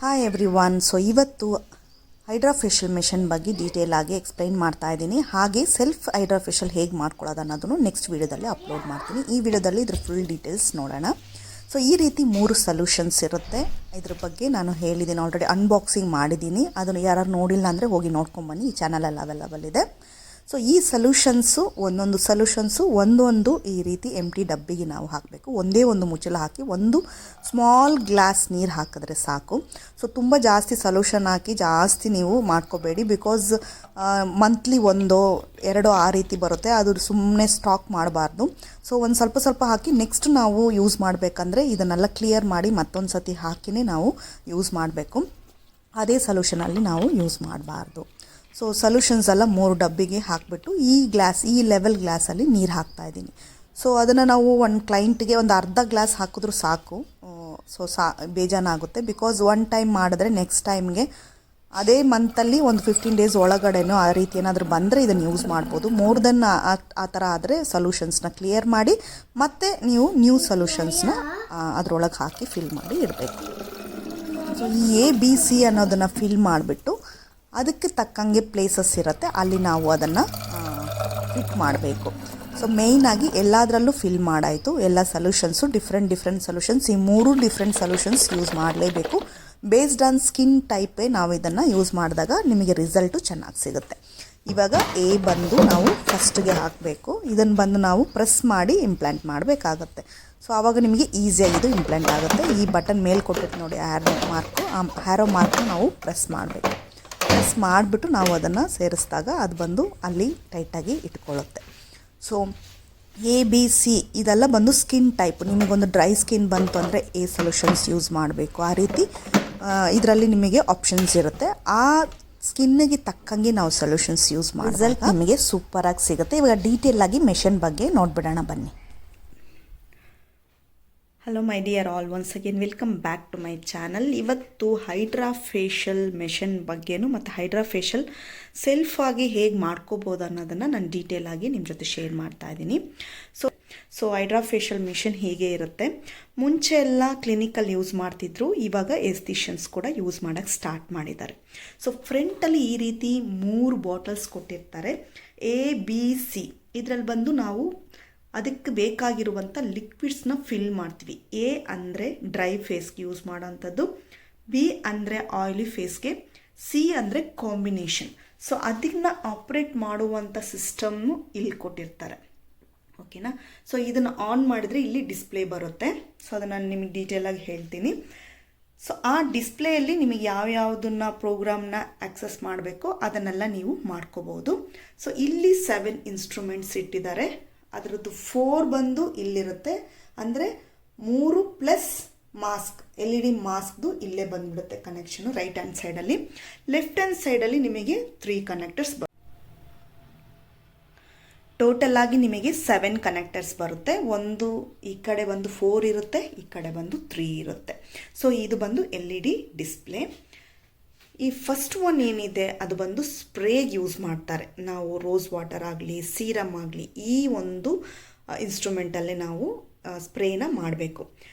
Hi everyone. So ಇವತ್ತು hydra facial mission ಬಗ್ಗೆ detail ಆಗಿ ಎಕ್ಸ್ಪ್ಲೈನ್ ಮಾಡ್ತಾ ಇದ್ದೀನಿ. ಹಾಗೆ ಸೆಲ್ಫ್ ಹೈಡ್ರಾ ಫೇಶಿಯಲ್ ಹೇಗೆ ಮಾಡ್ಕೊಳ್ಳೋದು ಅನ್ನೋದನ್ನು ನೆಕ್ಸ್ಟ್ ವೀಡಿಯೋದಲ್ಲಿ ಅಪ್ಲೋಡ್ ಮಾಡ್ತೀನಿ. ಈ ವಿಡಿಯೋದಲ್ಲಿ ಇದ್ರ ಫುಲ್ ಡೀಟೇಲ್ಸ್ ನೋಡೋಣ. ಸೊ ಈ ರೀತಿ 3 ಸೊಲ್ಯೂಷನ್ಸ್ ಇರುತ್ತೆ. ಇದ್ರ ಬಗ್ಗೆ ನಾನು ಹೇಳಿದ್ದೀನಿ, ಆಲ್ರೆಡಿ ಅನ್ಬಾಕ್ಸಿಂಗ್ ಮಾಡಿದ್ದೀನಿ. ಅದನ್ನು ಯಾರು ನೋಡಿಲ್ಲ ಅಂದರೆ ಹೋಗಿ ನೋಡ್ಕೊಂಬನ್ನಿ, ಈ ಚಾನಲಲ್ಲಿ ಅವೈಲಬಲ್ ಇದೆ. ಸೊ ಈ ಸೊಲ್ಯೂಷನ್ಸು ಒಂದೊಂದು ಈ ರೀತಿ ಎಂಟಿ ಡಬ್ಬಿಗೆ ನಾವು ಹಾಕಬೇಕು. ಒಂದೇ ಒಂದು ಮುಚ್ಚಳ ಹಾಕಿ ಒಂದು ಸ್ಮಾಲ್ ಗ್ಲಾಸ್ ನೀರು ಹಾಕಿದ್ರೆ ಸಾಕು. ಸೊ ತುಂಬ ಜಾಸ್ತಿ ಸೊಲ್ಯೂಷನ್ ಹಾಕಿ ಜಾಸ್ತಿ ನೀವು ಮಾಡ್ಕೋಬೇಡಿ, ಬಿಕಾಸ್ ಮಂತ್ಲಿ 1-2 ಆ ರೀತಿ ಬರುತ್ತೆ. ಅದು ಸುಮ್ಮನೆ ಸ್ಟಾಕ್ ಮಾಡಬಾರ್ದು. ಸೊ ಒಂದು ಸ್ವಲ್ಪ ಹಾಕಿ ನೆಕ್ಸ್ಟ್ ನಾವು ಯೂಸ್ ಮಾಡಬೇಕಂದ್ರೆ ಇದನ್ನೆಲ್ಲ ಕ್ಲಿಯರ್ ಮಾಡಿ ಮತ್ತೊಂದು ಸತಿ ಹಾಕಿನೇ ನಾವು ಯೂಸ್ ಮಾಡಬೇಕು. ಅದೇ ಸೊಲ್ಯೂಷನಲ್ಲಿ ನಾವು ಯೂಸ್ ಮಾಡಬಾರ್ದು. ಸೊ ಸೊಲ್ಯೂಷನ್ಸ್ ಎಲ್ಲ 3 ಡಬ್ಬಿಗೆ ಹಾಕಿಬಿಟ್ಟು ಈ ಲೆವೆಲ್ ಗ್ಲಾಸಲ್ಲಿ ನೀರು ಹಾಕ್ತಾಯಿದ್ದೀನಿ. ಸೊ ಅದನ್ನು ನಾವು ಒಂದು ಕ್ಲೈಂಟ್ಗೆ ಒಂದು ಅರ್ಧ ಗ್ಲಾಸ್ ಹಾಕಿದ್ರೂ ಸಾಕು. ಸೊ ಬೇಜಾನಾಗುತ್ತೆ, ಬಿಕಾಸ್ ಒನ್ ಟೈಮ್ ಮಾಡಿದ್ರೆ ನೆಕ್ಸ್ಟ್ ಟೈಮ್ಗೆ ಅದೇ ಮಂತಲ್ಲಿ ಒಂದು 15 ಡೇಸ್ ಒಳಗಡೆನೋ ಆ ರೀತಿ ಏನಾದರೂ ಬಂದರೆ ಇದನ್ನು ಯೂಸ್ ಮಾಡ್ಬೋದು. ಮೋರ್ ದೆನ್ ಆ ಥರ ಆದರೆ ಸೊಲ್ಯೂಷನ್ಸ್ನ ಕ್ಲಿಯರ್ ಮಾಡಿ ಮತ್ತೆ ನೀವು ನ್ಯೂ ಸೊಲ್ಯೂಷನ್ಸ್ನ ಅದರೊಳಗೆ ಹಾಕಿ ಫಿಲ್ ಮಾಡಿ ಇಡಬೇಕು. ಸೊ ಈ ABC ಅನ್ನೋದನ್ನು ಫಿಲ್ ಮಾಡಿಬಿಟ್ಟು ಅದಕ್ಕೆ ತಕ್ಕಂಗೆ ಪ್ಲೇಸಸ್ ಇರುತ್ತೆ, ಅಲ್ಲಿ ನಾವು ಅದನ್ನು ಫಿಟ್ ಮಾಡಬೇಕು. ಸೊ ಮೇಯ್ನಾಗಿ ಎಲ್ಲದರಲ್ಲೂ ಫಿಲ್ ಮಾಡಾಯಿತು. ಎಲ್ಲ ಸೊಲ್ಯೂಷನ್ಸು ಡಿಫ್ರೆಂಟ್ ಸೊಲ್ಯೂಷನ್ಸ್, ಈ 3 ಡಿಫ್ರೆಂಟ್ ಸೊಲ್ಯೂಷನ್ಸ್ ಯೂಸ್ ಮಾಡಲೇಬೇಕು. ಬೇಸ್ಡ್ ಆನ್ ಸ್ಕಿನ್ ಟೈಪೇ ನಾವು ಇದನ್ನು ಯೂಸ್ ಮಾಡಿದಾಗ ನಿಮಗೆ ರಿಸಲ್ಟು ಚೆನ್ನಾಗಿ ಸಿಗುತ್ತೆ. ಇವಾಗ A ಬಂದು ನಾವು ಫಸ್ಟ್ಗೆ ಹಾಕಬೇಕು. ಇದನ್ನು ಬಂದು ನಾವು ಪ್ರೆಸ್ ಮಾಡಿ ಇಂಪ್ಲಾಂಟ್ ಮಾಡಬೇಕಾಗತ್ತೆ. ಸೊ ಆವಾಗ ನಿಮಗೆ ಈಸಿಯಾಗಿದು ಇಂಪ್ಲಾಂಟ್ ಆಗುತ್ತೆ. ಈ ಬಟನ್ ಮೇಲೆ ಕೊಟ್ಟಿರ್ತೀವಿ ನೋಡಿ, ಹ್ಯಾರೋ ಮಾರ್ಕ್ನ ನಾವು ಪ್ರೆಸ್ ಮಾಡಬೇಕು. ಪ್ರೆಸ್ ಮಾಡಿಬಿಟ್ಟು ನಾವು ಅದನ್ನು ಸೇರಿಸಿದಾಗ ಅದು ಬಂದು ಅಲ್ಲಿ ಟೈಟಾಗಿ ಇಟ್ಕೊಳ್ಳುತ್ತೆ. ಸೊ ABC ಇದೆಲ್ಲ ಬಂದು ಸ್ಕಿನ್ ಟೈಪ್. ನಿಮಗೊಂದು ಡ್ರೈ ಸ್ಕಿನ್ ಬಂತು ಅಂದರೆ A ಸೊಲ್ಯೂಷನ್ಸ್ ಯೂಸ್ ಮಾಡಬೇಕು. ಆ ರೀತಿ ಇದರಲ್ಲಿ ನಿಮಗೆ ಆಪ್ಷನ್ಸ್ ಇರುತ್ತೆ. ಆ ಸ್ಕಿನ್ನಿಗೆ ತಕ್ಕಂಗೆ ನಾವು ಸೊಲ್ಯೂಷನ್ಸ್ ಯೂಸ್ ಮಾಡಿ ರಿಸಲ್ಟ್ ನಿಮಗೆ ಸೂಪರಾಗಿ ಸಿಗುತ್ತೆ. ಇವಾಗ ಡೀಟೇಲ್ ಆಗಿ ಮೆಷಿನ್ ಬಗ್ಗೆ ನೋಡಿಬಿಡೋಣ ಬನ್ನಿ. Hello my dear all, once again welcome back to my channel. ಇವತ್ತು ಹೈಡ್ರಾ ಫೇಶಿಯಲ್ ಮೆಷಿನ್ ಬಗ್ಗೆನೂ ಮತ್ತು ಹೈಡ್ರಾ ಫೇಶಿಯಲ್ ಸೆಲ್ಫಾಗಿ ಹೇಗೆ ಮಾಡ್ಕೋಬೋದು ಅನ್ನೋದನ್ನು ನಾನು ಡೀಟೇಲ್ ಆಗಿ ನಿಮ್ಮ ಜೊತೆ ಶೇರ್ ಮಾಡ್ತಾ ಇದ್ದೀನಿ. ಸೊ ಹೈಡ್ರಾ ಫೇಶಿಯಲ್ ಮಿಷನ್ ಹೀಗೆ ಇರುತ್ತೆ. ಮುಂಚೆ ಎಲ್ಲ ಕ್ಲಿನಿಕಲ್ಲಿ ಯೂಸ್ ಮಾಡ್ತಿದ್ರು, ಇವಾಗ ಎಸ್ಥಿಷಿಯನ್ಸ್ ಕೂಡ ಯೂಸ್ ಮಾಡೋಕ್ಕೆ ಸ್ಟಾರ್ಟ್ ಮಾಡಿದ್ದಾರೆ. ಸೊ ಫ್ರಂಟಲ್ಲಿ ಈ ರೀತಿ 3 ಬಾಟಲ್ಸ್ ಕೊಟ್ಟಿರ್ತಾರೆ, ABC. ಇದರಲ್ಲಿ ಬಂದು ನಾವು ಅದಕ್ಕೆ ಬೇಕಾಗಿರುವಂಥ ಲಿಕ್ವಿಡ್ಸ್ನ ಫಿಲ್ ಮಾಡ್ತೀವಿ. A ಅಂದರೆ ಡ್ರೈ ಫೇಸ್ಗೆ ಯೂಸ್ ಮಾಡೋವಂಥದ್ದು, B ಅಂದರೆ ಆಯಿಲಿ ಫೇಸ್ಗೆ, C ಅಂದರೆ ಕಾಂಬಿನೇಷನ್. ಸೊ ಅದನ್ನು ಆಪ್ರೇಟ್ ಮಾಡುವಂಥ ಸಿಸ್ಟಮ್ನು ಇಲ್ಲಿ ಕೊಟ್ಟಿರ್ತಾರೆ, ಓಕೆನಾ. ಸೊ ಇದನ್ನು ಆನ್ ಮಾಡಿದರೆ ಇಲ್ಲಿ ಡಿಸ್ಪ್ಲೇ ಬರುತ್ತೆ. ಸೊ ಅದನ್ನು ನಾನು ನಿಮಗೆ ಡೀಟೇಲಾಗಿ ಹೇಳ್ತೀನಿ. ಸೊ ಆ ಡಿಸ್ಪ್ಲೇಯಲ್ಲಿ ನಿಮಗೆ ಯಾವ್ಯಾವುದನ್ನು ಪ್ರೋಗ್ರಾಮ್ನ ಆಕ್ಸೆಸ್ ಮಾಡಬೇಕೋ ಅದನ್ನೆಲ್ಲ ನೀವು ಮಾಡ್ಕೋಬೋದು. ಸೊ ಇಲ್ಲಿ 7 ಇನ್ಸ್ಟ್ರೂಮೆಂಟ್ಸ್ ಇಟ್ಟಿದ್ದಾರೆ. ಅದರದ್ದು 4 ಬಂದು ಇಲ್ಲಿರುತ್ತೆ, ಅಂದರೆ 3 ಪ್ಲಸ್ ಮಾಸ್ಕ್, LED ಮಾಸ್ಕ್ದು ಇಲ್ಲೇ ಬಂದುಬಿಡುತ್ತೆ ಕನೆಕ್ಷನು ರೈಟ್ ಹ್ಯಾಂಡ್ ಸೈಡಲ್ಲಿ. ಲೆಫ್ಟ್ ಹ್ಯಾಂಡ್ ಸೈಡಲ್ಲಿ ನಿಮಗೆ 3 ಕನೆಕ್ಟರ್ಸ್ ಟೋಟಲ್ ಆಗಿ ನಿಮಗೆ 7 ಕನೆಕ್ಟರ್ಸ್ ಬರುತ್ತೆ. ಒಂದು ಈ ಕಡೆ ಬಂದು 4 ಇರುತ್ತೆ, ಈ ಕಡೆ ಬಂದು 3 ಇರುತ್ತೆ. ಸೊ ಇದು ಬಂದು LED ಡಿಸ್ಪ್ಲೇ. ಈ ಫಸ್ಟ್ ಒನ್ ಏನಿದೆ ಅದು ಬಂದು ಸ್ಪ್ರೇಗೆ ಯೂಸ್ ಮಾಡ್ತಾರೆ. ನಾವು ರೋಸ್ ವಾಟರ್ ಆಗಲಿ ಸೀರಮ್ ಆಗಲಿ ಈ ಒಂದು ಇನ್ಸ್ಟ್ರೂಮೆಂಟಲ್ಲೇ ನಾವು ಸ್ಪ್ರೇನ ಮಾಡಬೇಕು.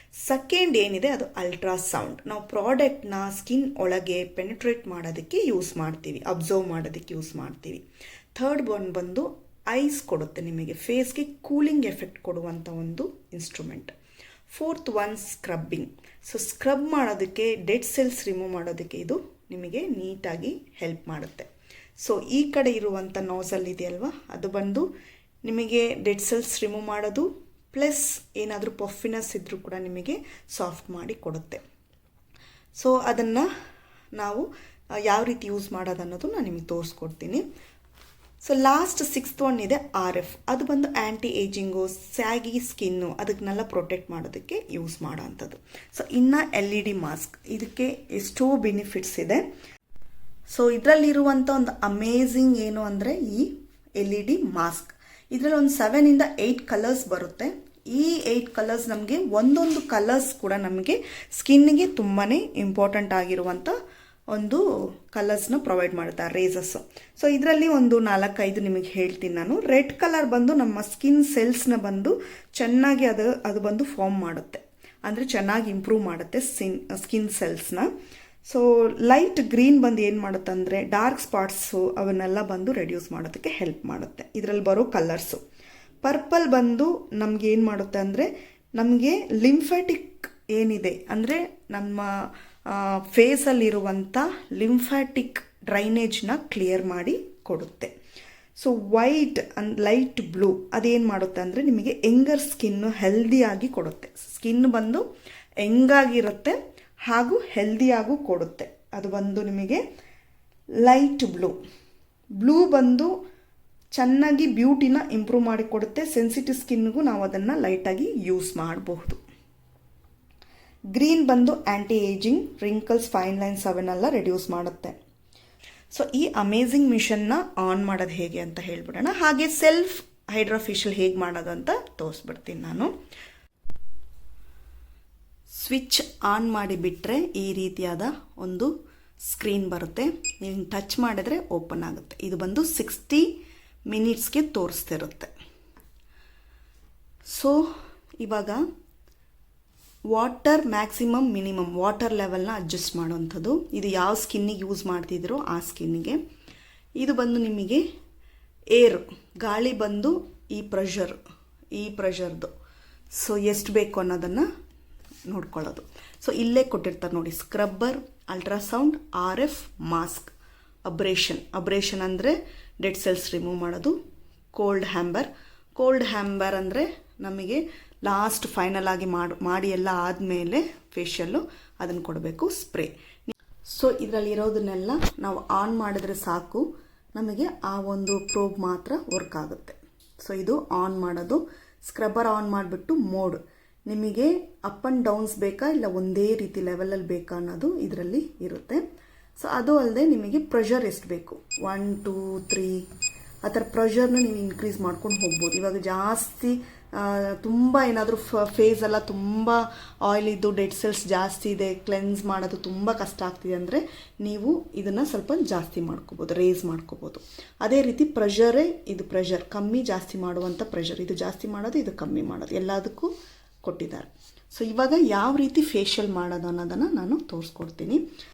ಸೆಕೆಂಡ್ ಏನಿದೆ ಅದು ಅಲ್ಟ್ರಾಸೌಂಡ್. ನಾವು ಪ್ರಾಡಕ್ಟ್ನ ಸ್ಕಿನ್ ಒಳಗೆ ಪೆನಿಟ್ರೇಟ್ ಮಾಡೋದಕ್ಕೆ ಯೂಸ್ ಮಾಡ್ತೀವಿ, ಅಬ್ಸರ್ವ್ ಮಾಡೋದಕ್ಕೆ ಯೂಸ್ ಮಾಡ್ತೀವಿ. ಥರ್ಡ್ ಒನ್ ಬಂದು ಐಸ್ ಕೊಡುತ್ತೆ, ನಿಮಗೆ ಫೇಸ್ಗೆ ಕೂಲಿಂಗ್ ಎಫೆಕ್ಟ್ ಕೊಡುವಂಥ ಒಂದು instrument. Fourth one scrubbing. So scrub ಮಾಡೋದಕ್ಕೆ, ಡೆಡ್ ಸೆಲ್ಸ್ ರಿಮೂವ್ ಮಾಡೋದಕ್ಕೆ ಇದು ನಿಮಗೆ ನೀಟಾಗಿ ಹೆಲ್ಪ್ ಮಾಡುತ್ತೆ. ಸೊ ಈ ಕಡೆ ಇರುವಂಥ ನೋಸಲ್ ಇದೆಯಲ್ವಾ, ಅದು ಬಂದು ನಿಮಗೆ ಡೆಡ್ ಸೆಲ್ಸ್ ರಿಮೂವ್ ಮಾಡೋದು, ಪ್ಲಸ್ ಏನಾದರೂ ಪಫಿನೆಸ್ ಇದ್ದರೂ ಕೂಡ ನಿಮಗೆ ಸಾಫ್ಟ್ ಮಾಡಿ ಕೊಡುತ್ತೆ. ಸೊ ಅದನ್ನು ನಾವು ಯಾವ ರೀತಿ ಯೂಸ್ ಮಾಡೋದು ಅನ್ನೋದು ನಾನು ನಿಮಗೆ ತೋರಿಸ್ಕೊಡ್ತೀನಿ. ಸೊ ಲಾಸ್ಟ್ 6th ಒನ್ ಇದೆ RF. ಅದು ಬಂದು ಆ್ಯಂಟಿ ಏಜಿಂಗು, ಸ್ಯಾಗಿ ಸ್ಕಿನ್ನು ಅದನ್ನೆಲ್ಲ ಪ್ರೊಟೆಕ್ಟ್ ಮಾಡೋದಕ್ಕೆ ಯೂಸ್ ಮಾಡೋ ಅಂಥದ್ದು. ಸೊ ಇನ್ನು LED ಮಾಸ್ಕ್, ಇದಕ್ಕೆ ಎಷ್ಟೋ ಬೆನಿಫಿಟ್ಸ್ ಇದೆ. ಸೊ ಇದರಲ್ಲಿರುವಂಥ ಒಂದು ಅಮೇಝಿಂಗ್ ಏನು ಅಂದರೆ ಈ LED ಮಾಸ್ಕ್. ಇದರಲ್ಲಿ ಒಂದು 7 to 8 ಕಲರ್ಸ್ ಬರುತ್ತೆ. ಈ 8 ಕಲರ್ಸ್ ನಮಗೆ ಒಂದೊಂದು ಕಲರ್ಸ್ ಕೂಡ ನಮಗೆ ಸ್ಕಿನ್ನಿಗೆ ತುಂಬಾ ಇಂಪಾರ್ಟೆಂಟ್ ಆಗಿರುವಂಥ ಒಂದು ಕಲರ್ಸ್ನ ಪ್ರೊವೈಡ್ ಮಾಡ್ತಾರೆ ರೇಸಸ್ಸು. ಸೊ ಇದರಲ್ಲಿ ಒಂದು 4-5 ನಿಮಗೆ ಹೇಳ್ತೀನಿ ನಾನು. ರೆಡ್ ಕಲರ್ ಬಂದು ನಮ್ಮ ಸ್ಕಿನ್ ಸೆಲ್ಸ್ನ ಬಂದು ಚೆನ್ನಾಗಿ ಅದು ಬಂದು ಫಾರ್ಮ್ ಮಾಡುತ್ತೆ, ಅಂದರೆ ಚೆನ್ನಾಗಿ ಇಂಪ್ರೂವ್ ಮಾಡುತ್ತೆ ಸ್ಕಿನ್ ಸೆಲ್ಸ್ನ. ಸೊ ಲೈಟ್ ಗ್ರೀನ್ ಬಂದು ಏನು ಮಾಡುತ್ತೆ ಅಂದರೆ ಡಾರ್ಕ್ ಸ್ಪಾಟ್ಸು ಅವನ್ನೆಲ್ಲ ಬಂದು ರೆಡ್ಯೂಸ್ ಮಾಡೋದಕ್ಕೆ ಹೆಲ್ಪ್ ಮಾಡುತ್ತೆ ಇದರಲ್ಲಿ ಬರೋ ಕಲರ್ಸು. ಪರ್ಪಲ್ ಬಂದು ನಮ್ಗೆ ಏನು ಮಾಡುತ್ತೆ ಅಂದರೆ ನಮಗೆ ಲಿಂಫ್ಯಾಟಿಕ್ ಏನಿದೆ ಅಂದರೆ ನಮ್ಮ ಫೇಸಲ್ಲಿರುವಂಥ ಲಿಂಫ್ಯಾಟಿಕ್ ಡ್ರೈನೇಜ್ನ ಕ್ಲಿಯರ್ ಮಾಡಿ ಕೊಡುತ್ತೆ. ಸೊ ವೈಟ್ ಲೈಟ್ ಬ್ಲೂ ಅದೇನು ಮಾಡುತ್ತೆ ಅಂದರೆ ನಿಮಗೆ ಯಂಗರ್ ಸ್ಕಿನ್ನು ಹೆಲ್ದಿಯಾಗಿ ಕೊಡುತ್ತೆ. ಸ್ಕಿನ್ ಬಂದು ಯಂಗಾಗಿರುತ್ತೆ ಹಾಗೂ ಹೆಲ್ದಿಯಾಗೂ ಕೊಡುತ್ತೆ. ಅದು ಬಂದು ನಿಮಗೆ ಲೈಟ್ ಬ್ಲೂ ಬಂದು ಚೆನ್ನಾಗಿ ಬ್ಯೂಟಿನ ಇಂಪ್ರೂವ್ ಮಾಡಿ ಕೊಡುತ್ತೆ. ಸೆನ್ಸಿಟಿವ್ ಸ್ಕಿನ್ಗೂ ನಾವು ಅದನ್ನು ಲೈಟಾಗಿ ಯೂಸ್ ಮಾಡಬಹುದು. ಗ್ರೀನ್ ಬಂದು ಆ್ಯಂಟಿ ಏಜಿಂಗ್, ರಿಂಕಲ್ಸ್, ಫೈನ್ ಲೈನ್ಸ್ ಅವನ್ನೆಲ್ಲ ರೆಡ್ಯೂಸ್ ಮಾಡುತ್ತೆ. ಸೊ ಈ ಅಮೇಝಿಂಗ್ ಮಿಷನ್ನ ಆನ್ ಮಾಡೋದು ಹೇಗೆ ಅಂತ ಹೇಳ್ಬಿಡೋಣ. ಹಾಗೆ ಸೆಲ್ಫ್ ಹೈಡ್ರಾ ಫೇಶಿಯಲ್ ಹೇಗೆ ಮಾಡೋದು ಅಂತ ತೋರಿಸ್ಬಿಡ್ತೀನಿ ನಾನು. ಸ್ವಿಚ್ ಆನ್ ಮಾಡಿಬಿಟ್ರೆ ಈ ರೀತಿಯಾದ ಒಂದು ಸ್ಕ್ರೀನ್ ಬರುತ್ತೆ. ನೀವು ಟಚ್ ಮಾಡಿದ್ರೆ ಓಪನ್ ಆಗುತ್ತೆ. ಇದು ಬಂದು 60 ಮಿನಿಟ್ಸ್ಗೆ ತೋರಿಸ್ತಿರುತ್ತೆ. ಸೊ ಇವಾಗ ವಾಟರ್ ಮ್ಯಾಕ್ಸಿಮಮ್ ಮಿನಿಮಮ್ ವಾಟರ್ ಲೆವೆಲ್ನ ಅಡ್ಜಸ್ಟ್ ಮಾಡೋವಂಥದ್ದು. ಇದು ಯಾವ ಸ್ಕಿನ್ನಿಗೆ ಯೂಸ್ ಮಾಡ್ತಿದ್ದೀರೋ ಆ ಸ್ಕಿನ್ನಿಗೆ. ಇದು ಬಂದು ನಿಮಗೆ ಏರ್ ಗಾಳಿ ಬಂದು ಈ ಪ್ರೆಷರ್ದು ಸೊ ಎಷ್ಟು ಬೇಕು ಅನ್ನೋದನ್ನು ನೋಡ್ಕೊಳ್ಳೋದು. ಸೊ ಇಲ್ಲೇ ಕೊಟ್ಟಿರ್ತಾರೆ ನೋಡಿ, scrubber, ultrasound, RF, mask, abrasion ಅಂದರೆ ಡೆಡ್ ಸೆಲ್ಸ್ ರಿಮೂವ್ ಮಾಡೋದು, ಕೋಲ್ಡ್ ಹ್ಯಾಂಬರ್ ಅಂದರೆ ನಮಗೆ ಲಾಸ್ಟ್ ಫೈನಲ್ ಆಗಿ ಮಾಡಿ ಎಲ್ಲ ಆದಮೇಲೆ ಫೇಶಿಯಲ್ಲು ಅದನ್ನು ಕೊಡಬೇಕು, ಸ್ಪ್ರೇ. ಸೊ ಇದರಲ್ಲಿರೋದನ್ನೆಲ್ಲ ನಾವು ಆನ್ ಮಾಡಿದ್ರೆ ಸಾಕು, ನಮಗೆ ಆ ಒಂದು ಪ್ರೋಬ್ ಮಾತ್ರ ವರ್ಕ್ ಆಗುತ್ತೆ. ಸೊ ಇದು ಆನ್ ಮಾಡೋದು. ಸ್ಕ್ರಬ್ಬರ್ ಆನ್ ಮಾಡಿಬಿಟ್ಟು ಮೋಡ್ ನಿಮಗೆ ಅಪ್ ಆ್ಯಂಡ್ ಡೌನ್ಸ್ ಬೇಕಾ ಇಲ್ಲ ಒಂದೇ ರೀತಿ ಲೆವೆಲಲ್ಲಿ ಬೇಕಾ ಅನ್ನೋದು ಇದರಲ್ಲಿ ಇರುತ್ತೆ. ಸೊ ಅದು ಅಲ್ಲದೆ ನಿಮಗೆ ಪ್ರೆಷರ್ ಎಷ್ಟು ಬೇಕು 1 2 3 ಆ ಥರ ಪ್ರೆಷರ್ನ ನೀವು ಇನ್ಕ್ರೀಸ್ ಮಾಡ್ಕೊಂಡು ಹೋಗ್ಬೋದು. ಇವಾಗ ಜಾಸ್ತಿ ತುಂಬ ಏನಾದರೂ ಫೇಸ್ ಎಲ್ಲ ತುಂಬ ಆಯಿಲ್ ಇದ್ದು ಡೆಡ್ ಸೆಲ್ಸ್ ಜಾಸ್ತಿ ಇದೆ, ಕ್ಲೆನ್ಸ್ ಮಾಡೋದು ತುಂಬ ಕಷ್ಟ ಆಗ್ತಿದೆ ಅಂದರೆ ನೀವು ಇದನ್ನು ಸ್ವಲ್ಪ ಜಾಸ್ತಿ ಮಾಡ್ಕೋಬೋದು, ರೇಸ್ ಮಾಡ್ಕೋಬೋದು. ಅದೇ ರೀತಿ ಪ್ರೆಷರ್ ಕಮ್ಮಿ ಜಾಸ್ತಿ ಮಾಡುವಂಥ ಪ್ರೆಷರ್, ಇದು ಜಾಸ್ತಿ ಮಾಡೋದು ಇದು ಕಮ್ಮಿ ಮಾಡೋದು ಎಲ್ಲದಕ್ಕೂ ಕೊಟ್ಟಿದ್ದಾರೆ. ಸೊ ಇವಾಗ ಯಾವ ರೀತಿ ಫೇಶಿಯಲ್ ಮಾಡೋದು ಅನ್ನೋದನ್ನು ನಾನು ತೋರಿಸ್ಕೊಡ್ತೀನಿ.